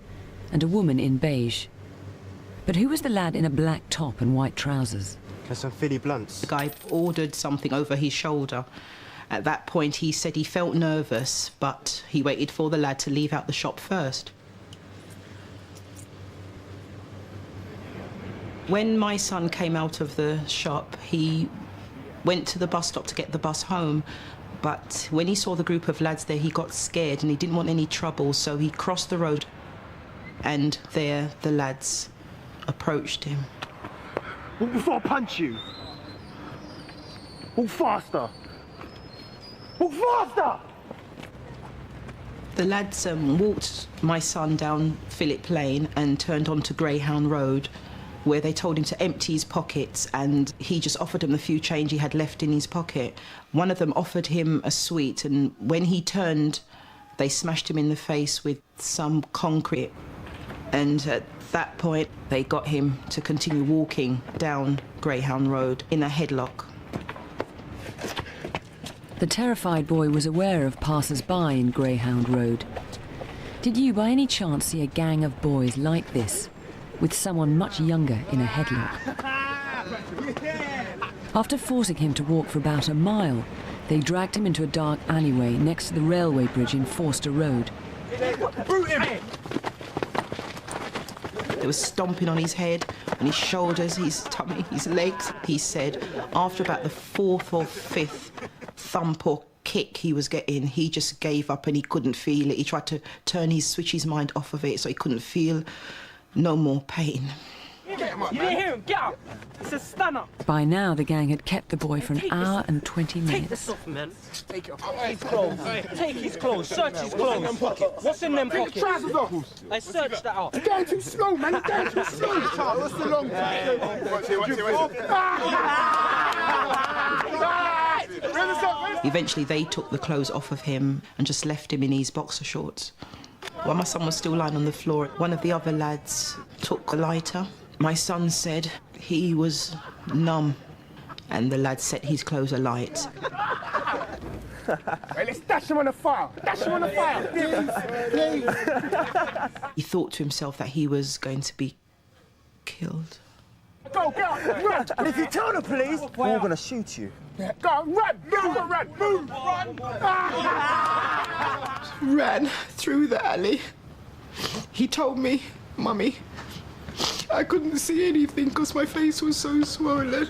and a woman in beige. But who was the lad in a black top and white trousers? There's some Philly blunts. The guy ordered something over his shoulder. At that point he said he felt nervous, but he waited for the lad to leave out the shop first. When my son came out of the shop, he went to the bus stop to get the bus home. But when he saw the group of lads there, he got scared and he didn't want any trouble, so he crossed the road. And there, the lads approached him. Walk before I punch you. Walk faster. Walk faster! The lads walked my son down Phillip Lane and turned onto Greyhound Road, where they told him to empty his pockets, and he just offered them the few change he had left in his pocket. One of them offered him a sweet, and when he turned, they smashed him in the face with some concrete. And at that point, they got him to continue walking down Greyhound Road in a headlock. The terrified boy was aware of passers-by in Greyhound Road. Did you by any chance see a gang of boys like this, with someone much younger in a headlock? After forcing him to walk for about a mile, they dragged him into a dark alleyway next to the railway bridge in Forster Road. They were stomping on his head, on his shoulders, his tummy, his legs. He said after about the fourth or fifth thump or kick he was getting, he just gave up and he couldn't feel it. He tried to switch his mind off of it so he couldn't feel no more pain. You didn't hear him, get up! It's a stunner! By now, the gang had kept the boy for an hour and 20 minutes. Take this off, man. Take his clothes. Take his clothes. Search his clothes. What's in them pockets? Trousers off. I searched that out. You're going too slow, man. You're going too slow. What's the long time? Eventually, they took the clothes off of him and just left him in his boxer shorts. While my son was still lying on the floor, one of the other lads took a lighter. My son said he was numb, and the lad set his clothes alight. Hey, let's dash him on the fire. Dash him on the fire. Please. He thought to himself that he was going to be killed. Go, run. And if you tell the police, we're all going to shoot you. Yeah. Go, run, move. Ran through the alley. He told me, Mummy, I couldn't see anything because my face was so swollen.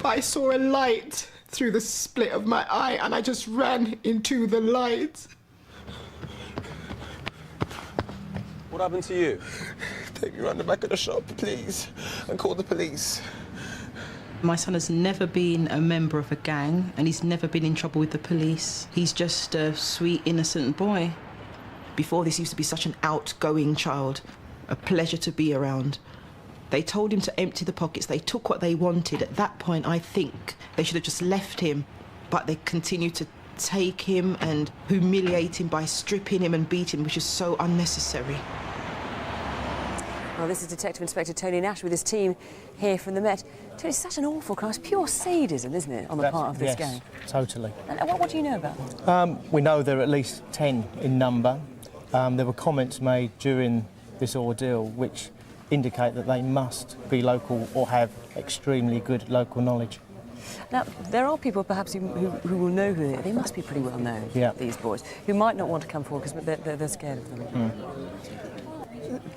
But I saw a light through the split of my eye and I just ran into the light. What happened to you? Take me round the back of the shop, please, and call the police. My son has never been a member of a gang and he's never been in trouble with the police. He's just a sweet, innocent boy. Before this, he used to be such an outgoing child, a pleasure to be around. They told him to empty the pockets. They took what they wanted. At that point, I think they should have just left him, but they continued to take him and humiliate him by stripping him and beating him, which is so unnecessary. Well, this is Detective Inspector Tony Nash with his team here from the Met. Tony, it's such an awful crime. It's pure sadism, isn't it, on the part of this gang? Totally. And what do you know about them? We know there are at least 10 in number. There were comments made during this ordeal which indicate that they must be local or have extremely good local knowledge. Now, there are people perhaps who will know who they must be pretty well known, these boys, who might not want to come forward because they're scared of them.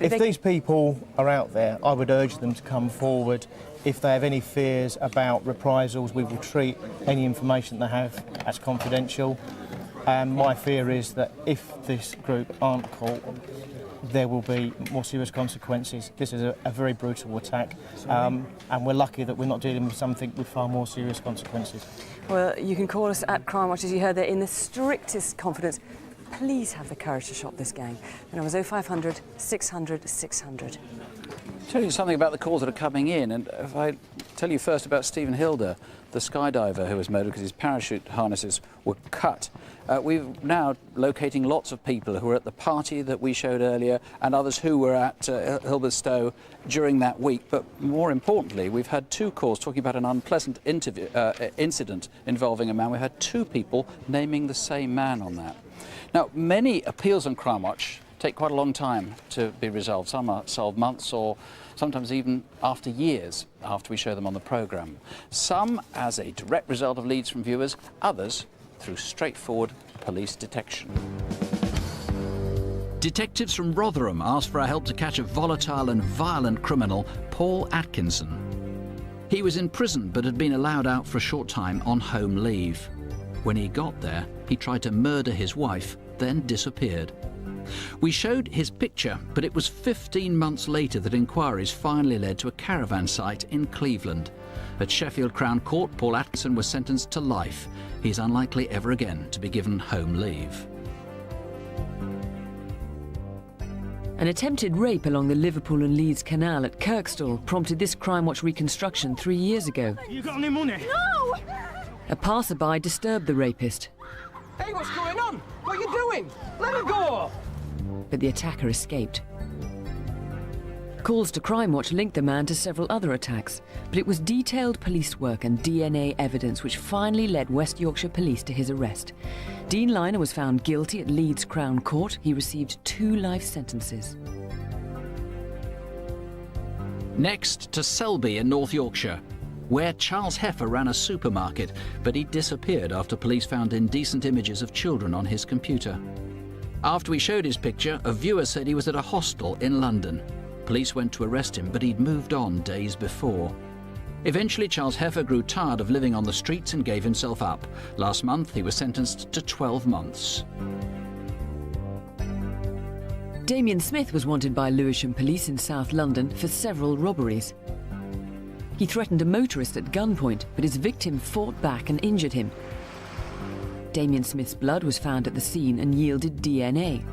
If these people are out there, I would urge them to come forward. If they have any fears about reprisals, we will treat any information they have as confidential. And my fear is that if this group aren't caught, there will be more serious consequences. This is a very brutal attack, and we're lucky that we're not dealing with something with far more serious consequences. Well, you can call us at Crimewatch, as you heard there, in the strictest confidence. Please have the courage to stop this gang. The number's 0500 600 600. Tell you something about the calls that are coming in, and if I tell you first about Stephen Hilder, the skydiver who was murdered because his parachute harnesses were cut. We're now locating lots of people who were at the party that we showed earlier and others who were at Hilberstow during that week. But more importantly, we've had 2 calls talking about an unpleasant incident involving a man. We had 2 people naming the same man on that. Now, many appeals on Crimewatch take quite a long time to be resolved. Some are solved months or sometimes even after years after we show them on the programme. Some as a direct result of leads from viewers, others through straightforward police detection. Detectives from Rotherham asked for our help to catch a volatile and violent criminal, Paul Atkinson. He was in prison but had been allowed out for a short time on home leave. When he got there, he tried to murder his wife, then disappeared. We showed his picture, but it was 15 months later that inquiries finally led to a caravan site in Cleveland. At Sheffield Crown Court, Paul Atkinson was sentenced to life. He's unlikely ever again to be given home leave. An attempted rape along the Liverpool and Leeds Canal at Kirkstall prompted this Crimewatch reconstruction 3 years ago. You got any money? No! A passerby disturbed the rapist. Hey, what's going on? What are you doing? Let her go! But the attacker escaped. Calls to Crimewatch linked the man to several other attacks, but it was detailed police work and DNA evidence which finally led West Yorkshire Police to his arrest. Dean Liner was found guilty at Leeds Crown Court. He received 2 life sentences. Next to Selby in North Yorkshire, where Charles Heffer ran a supermarket, but he disappeared after police found indecent images of children on his computer. After we showed his picture, a viewer said he was at a hostel in London. Police went to arrest him, but he'd moved on days before. Eventually, Charles Heffer grew tired of living on the streets and gave himself up. Last month, he was sentenced to 12 months. Damien Smith was wanted by Lewisham Police in South London for several robberies. He threatened a motorist at gunpoint, but his victim fought back and injured him. Damien Smith's blood was found at the scene and yielded DNA.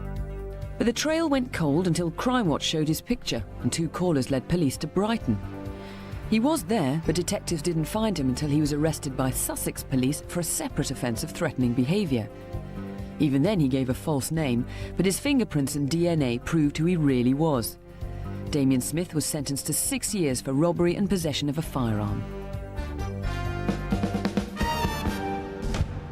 But the trail went cold until Crimewatch showed his picture, and 2 callers led police to Brighton. He was there, but detectives didn't find him until he was arrested by Sussex Police for a separate offence of threatening behaviour. Even then he gave a false name, but his fingerprints and DNA proved who he really was. Damien Smith was sentenced to 6 years for robbery and possession of a firearm.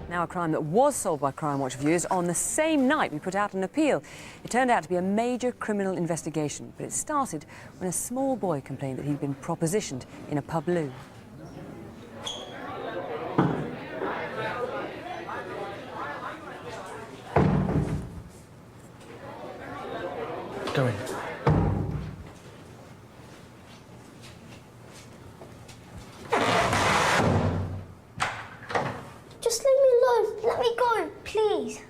Now a crime that was solved by Crimewatch viewers on the same night we put out an appeal. It turned out to be a major criminal investigation, but it started when a small boy complained that he'd been propositioned in a pub loo. Go in. Just leave me alone. Let me go, please.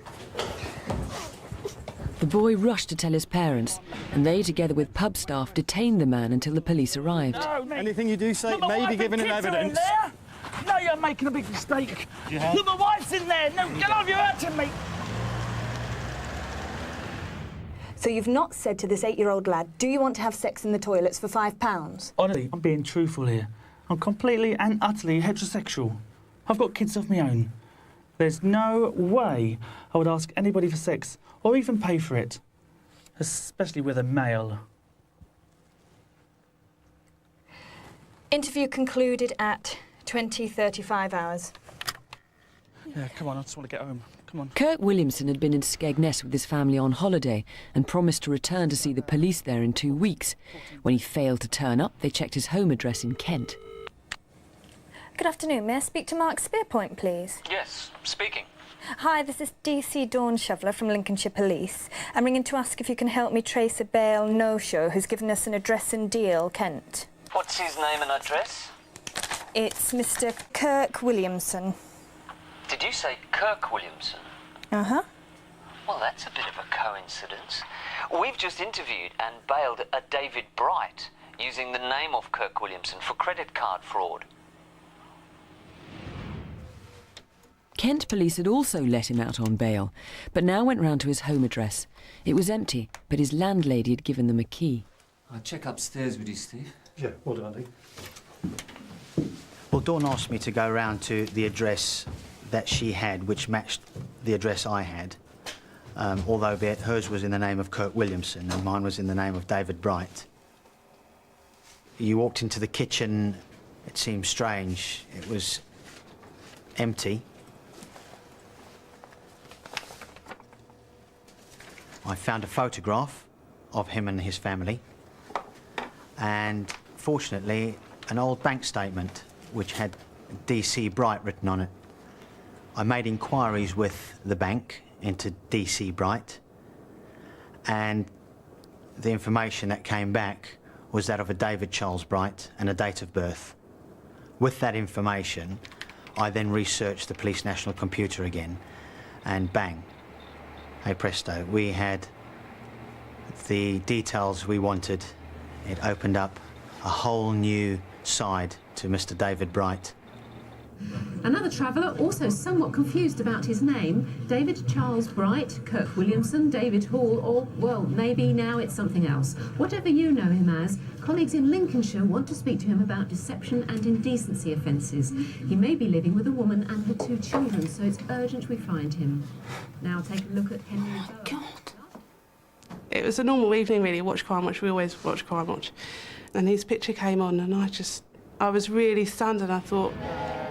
The boy rushed to tell his parents, and they, together with pub staff, detained the man until the police arrived. No, anything you do say may be given in evidence. No, you're making a big mistake. Yeah. Look, my wife's in there. No, get off, you're hurting me. So you've not said to this 8-year-old lad, do you want to have sex in the toilets for £5? Honestly, I'm being truthful here. I'm completely and utterly heterosexual. I've got kids of my own. There's no way I would ask anybody for sex or even pay for it, especially with a male. Interview concluded at 20:35 hours. Yeah, come on, I just want to get home. Come on. Kirk Williamson had been in Skegness with his family on holiday and promised to return to see the police there in 2 weeks. When he failed to turn up, they checked his home address in Kent. Good afternoon. May I speak to Mark Spearpoint, please? Yes, speaking. Hi, this is DC Dawn Shoveler from Lincolnshire Police. I'm ringing to ask if you can help me trace a bail no-show who's given us an address in Deal, Kent. What's his name and address? It's Mr. Kirk Williamson. Did you say Kirk Williamson? Uh-huh. Well, that's a bit of a coincidence. We've just interviewed and bailed a David Bright using the name of Kirk Williamson for credit card fraud. Kent police had also let him out on bail, but now went round to his home address. It was empty, but his landlady had given them a key. I'll check upstairs with you, Steve. Yeah, well done, Andy. Well, Dawn asked me to go round to the address that she had, which matched the address I had, although hers was in the name of Kirk Williamson and mine was in the name of David Bright. You walked into the kitchen, it seemed strange. It was empty. I found a photograph of him and his family, and fortunately, an old bank statement which had DC Bright written on it. I made inquiries with the bank into DC Bright, and the information that came back was that of a David Charles Bright and a date of birth. With that information, I then researched the police national computer again, and bang, hey presto, we had the details we wanted. It opened up a whole new side to Mr. David Bright. Another traveller, also somewhat confused about his name, David Charles Bright, Kirk Williamson, David Hall, or, well, maybe now it's something else. Whatever you know him as, colleagues in Lincolnshire want to speak to him about deception and indecency offences. He may be living with a woman and her 2 children, so it's urgent we find him. Now take a look at Henry. God. It was a normal evening, really. Watch Crimewatch. We always watch Crimewatch. And his picture came on, and I was really stunned, and I thought,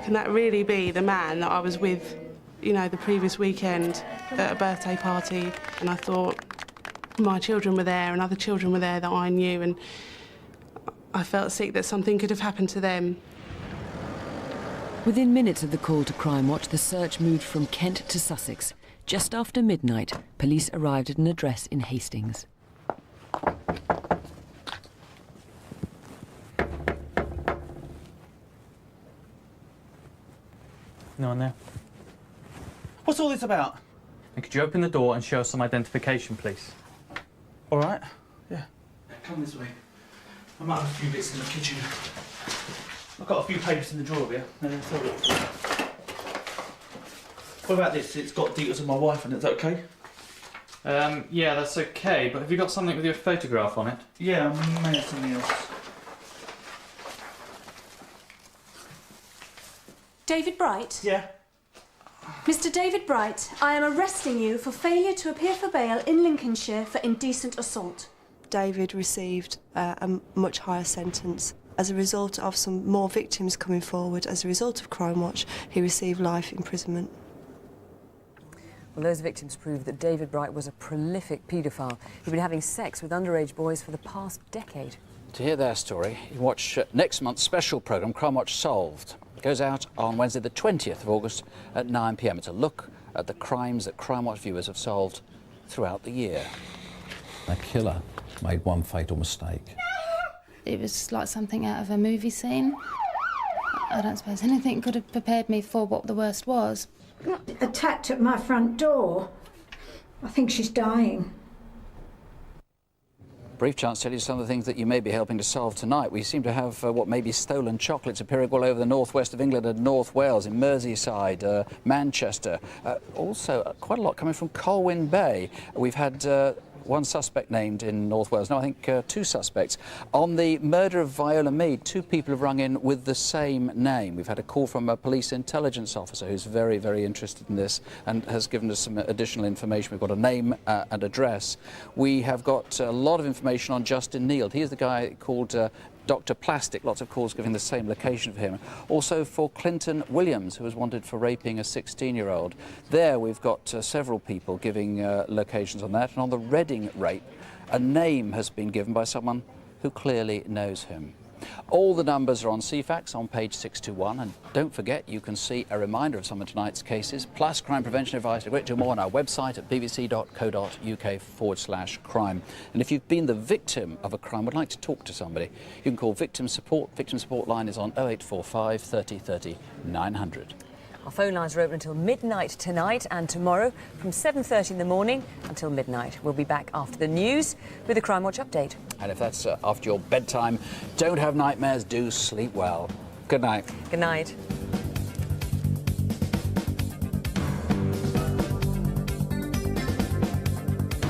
can that really be the man that I was with, you know, the previous weekend at a birthday party? And I thought, my children were there and other children were there that I knew, and I felt sick that something could have happened to them. Within minutes of the call to Crimewatch, the search moved from Kent to Sussex. Just after midnight, police arrived at an address in Hastings. No one there. What's all this about? And could you open the door and show us some identification, please? All right. Yeah. Come this way. I might have a few bits in the kitchen. I've got a few papers in the drawer here. Let's have a look. What about this? It's got details of my wife on it. Is that okay? Yeah, that's okay, but have you got something with your photograph on it? Yeah, I may have something else. David Bright? Yeah? Mr. David Bright, I am arresting you for failure to appear for bail in Lincolnshire for indecent assault. David received a much higher sentence. As a result of some more victims coming forward, as a result of Crimewatch, he received life imprisonment. Well, those victims prove that David Bright was a prolific paedophile. He'd been having sex with underage boys for the past decade. To hear their story, you can watch next month's special programme, Crimewatch Solved. It goes out on Wednesday the 20th of August at 9 p.m. It's a look at the crimes that Crimewatch viewers have solved throughout the year. A killer made one fatal mistake. It was like something out of a movie scene. I don't suppose anything could have prepared me for what the worst was. Attacked at my front door. I think she's dying. Brief chance to tell you some of the things that you may be helping to solve tonight. We seem to have what may be stolen chocolates appearing all over the northwest of England and North Wales, in Merseyside, Manchester. Also, quite a lot coming from Colwyn Bay. We've had one suspect named in North Wales. No, I think two suspects. On the murder of Viola Mead, two people have rung in with the same name. We've had a call from a police intelligence officer who's very, very interested in this and has given us some additional information. We've got a name and address. We have got a lot of information on Justin Neal. He is the guy called Dr. Plastic, lots of calls giving the same location for him. Also for Clinton Williams, who was wanted for raping a 16-year-old. There we've got several people giving locations on that. And on the Reading rape, a name has been given by someone who clearly knows him. All the numbers are on CFAX on page 621, and don't forget you can see a reminder of some of tonight's cases, plus crime prevention advice. We'll do more on our website at bbc.co.uk/crime. And if you've been the victim of a crime, would like to talk to somebody, you can call Victim Support. Victim Support line is on 0845 30 30 900. Our phone lines are open until midnight tonight and tomorrow from 7:30 in the morning until midnight. We'll be back after the news with a Crimewatch update. And if that's after your bedtime, don't have nightmares, do sleep well. Good night. Good night.